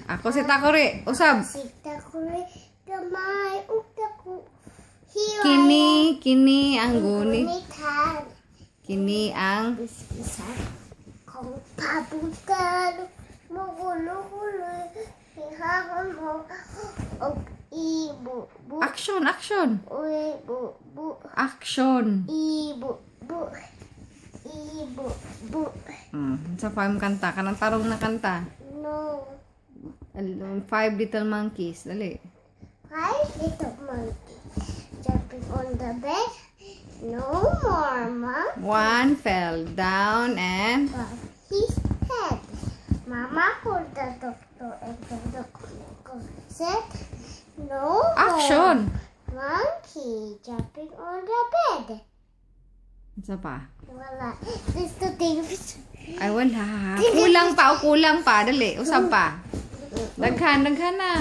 Ako si Takuri. Usab. Si Takuri gamay ugtaku. Kini ang guni. Gunitan. Kini ang Bisan kung pabukan magulo-gulo ihahon mo og ibu action. ibu Action. ibu Sa five kanta. Kanang tarong na kanta. no 5 little monkeys. Dali. five little monkey jumping on the bed no more mom One fell down and but his head mama called the doctor and the doctor said no more action. monkey jumping on the bed. Isa pa. Wala. This the thing. Ay, wala. Kulang pa. Dali. Usap pa. Daghan na.